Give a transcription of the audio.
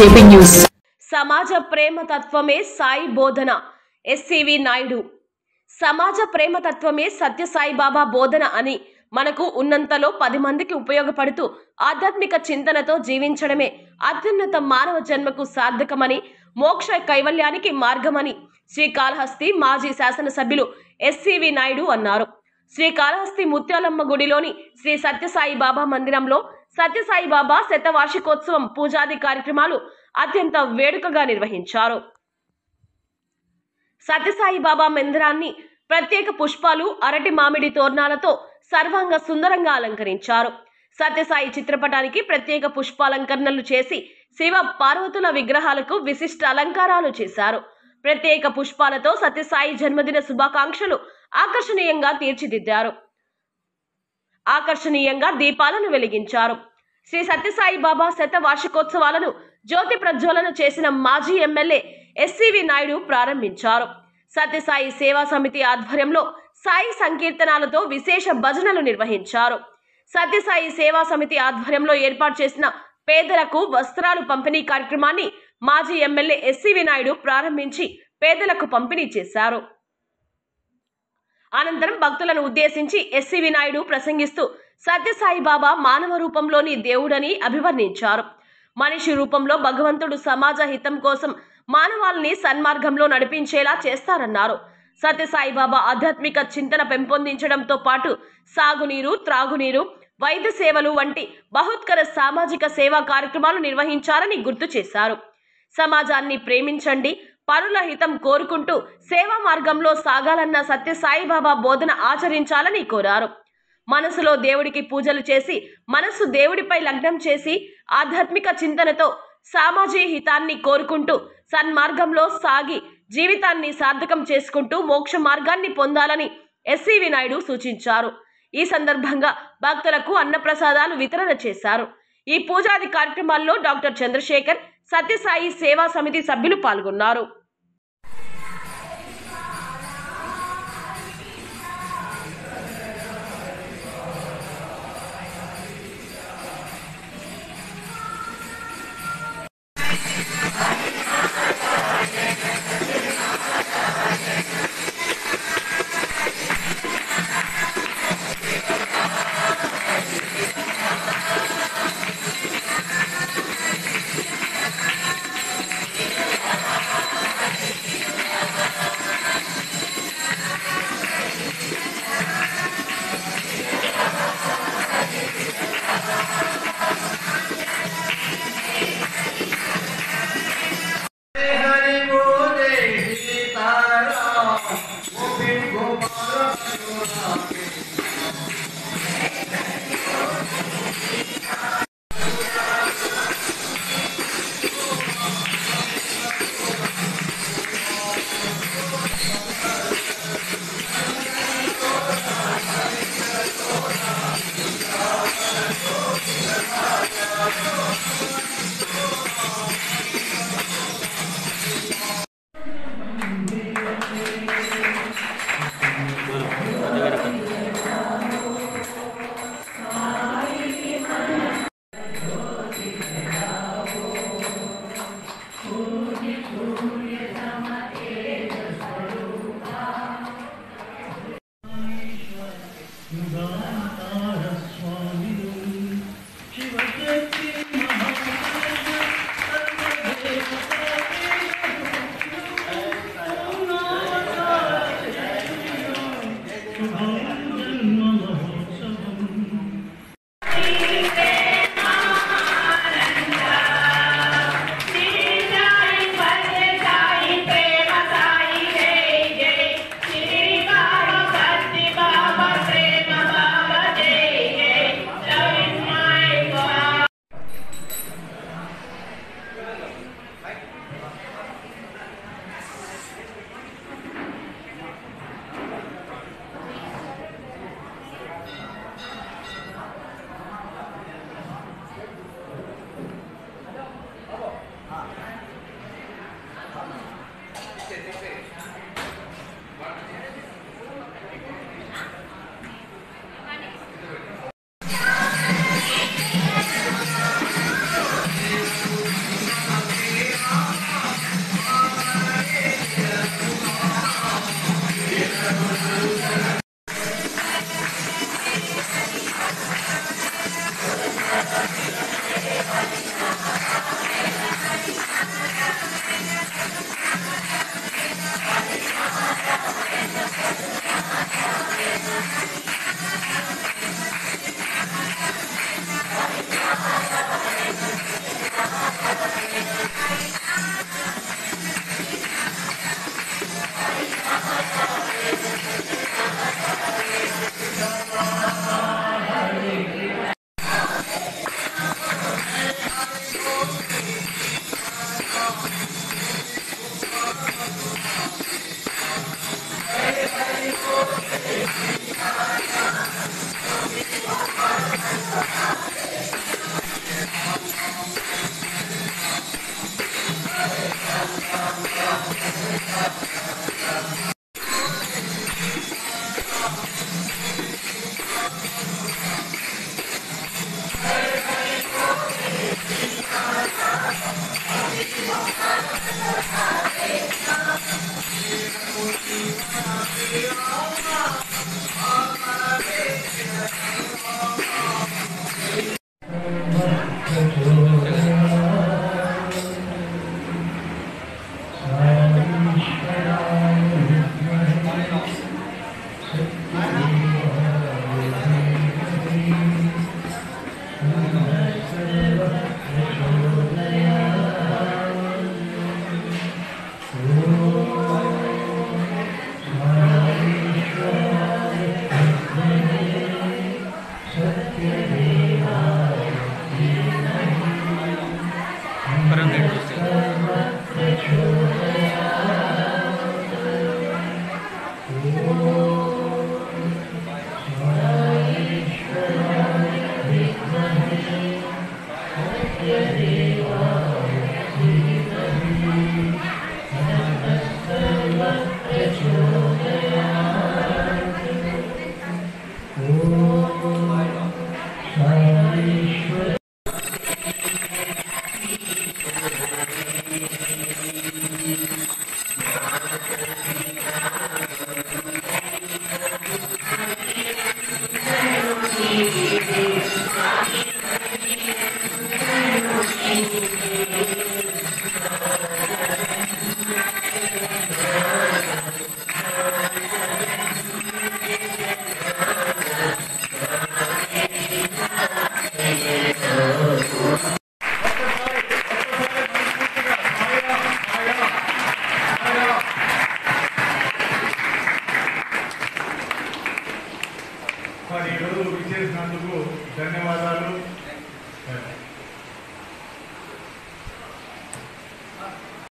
JP news. సమాజ ప్రేమ తత్వమే సాయి బోధన. ఎస్సీవి నాయుడు. సమాజ ప్రేమ తత్వమే సత్యసాయి బాబా బోధన అని మనకు ఉన్నంతలో 10 మందికి ఉపయోగపడుతూ ఆధ్యాత్మిక చింతనతో జీవించడమే అత్యున్నత మానవ జన్మకు సార్థకమని, మోక్ష కైవల్యానికి మార్గమని శ్రీకాళహస్తి మాజీ శాసనసభ్యులు ఎస్సీవి నాయుడు అన్నారు. శ్రీకాళహస్తి ముత్యాలమ్మ గుడిలోని శ్రీ సత్యసాయి బాబా మందిరంలో సత్యసాయి బాబా శతవార్షికోత్సవం పూజాది కార్యక్రమాలు అత్యంత వేడుకగా నిర్వహించారు. సత్యసాయి బాబా మందిరాన్ని ప్రత్యేక పుష్పాలు, అరటి మామిడి తోరణాలతో సర్వాంగ సుందరంగా అలంకరించారు. సత్యసాయి చిత్రపటానికి ప్రత్యేక పుష్పాలంకరణలు చేసి శివ పార్వతుల విగ్రహాలకు విశిష్ట అలంకారాలు చేశారు. ప్రత్యేక పుష్పాలతో సత్యసాయి జన్మదిన శుభాకాంక్షలు ఆకర్షణీయంగా తీర్చిదిద్దారు. ఆకర్షణీయంగా దీపాలను వెలిగించారు. శ్రీ సత్యసాయి బాబా శతవార్షికోత్సవాలను జ్యోతి ప్రజ్వలన చేసిన మాజీ ఎమ్మెల్యే ఎస్సీవి నాయుడు ప్రారంభించారు. సత్యసాయి సేవా సమితి ఆధ్వర్యంలో సాయి సంకీర్తనాలతో విశేష భజనలు నిర్వహించారు. సత్యసాయి సేవా సమితి ఆధ్వర్యంలో ఏర్పాటు చేసిన పేదలకు వస్త్రాలు పంపిణీ కార్యక్రమాన్ని మాజీ ఎమ్మెల్యే ఎస్సీవి నాయుడు ప్రారంభించి పేదలకు పంపిణీ చేశారు. అనంతరం భక్తులను ఉద్దేశించి ఎస్సీవి నాయుడు ప్రసంగిస్తూ సత్యసాయి బాబా మానవ రూపంలోని దేవుడని అభివర్ణించారు. మనిషి రూపంలో భగవంతుడు సమాజ హితం కోసం మానవాళిని సన్మార్గంలో నడిపించేలా చేస్తారన్నారు. సత్యసాయి బాబా ఆధ్యాత్మిక చింతన పెంపొందించడంతో పాటు సాగునీరు, త్రాగునీరు, వైద్య సేవలు వంటి బహుత్కర సామాజిక సేవా కార్యక్రమాలు నిర్వహించారని గుర్తు చేశారు. సమాజాన్ని ప్రేమించండి, పరుల హితం కోరుకుంటూ సేవా మార్గంలో సాగాలన్న సత్యసాయి బాబా బోధన ఆచరించాలని కోరారు. మనసులో దేవుడికి పూజలు చేసి మనస్సు దేవుడిపై లగ్నం చేసి ఆధ్యాత్మిక చింతనతో సామాజిక హితాన్ని కోరుకుంటూ సన్మార్గంలో సాగి జీవితాన్ని సార్థకం చేసుకుంటూ మోక్ష మార్గాన్ని పొందాలని ఎస్సీవి నాయుడు సూచించారు. ఈ సందర్భంగా భక్తులకు అన్నప్రసాదాలు వితరణ చేశారు. ఈ పూజాది కార్యక్రమాల్లో డాక్టర్ చంద్రశేఖర్, సత్యసాయి సేవా సమితి సభ్యులు పాల్గొన్నారు. మరి ఈరోజు విచ్చేసినందుకు ధన్యవాదాలు.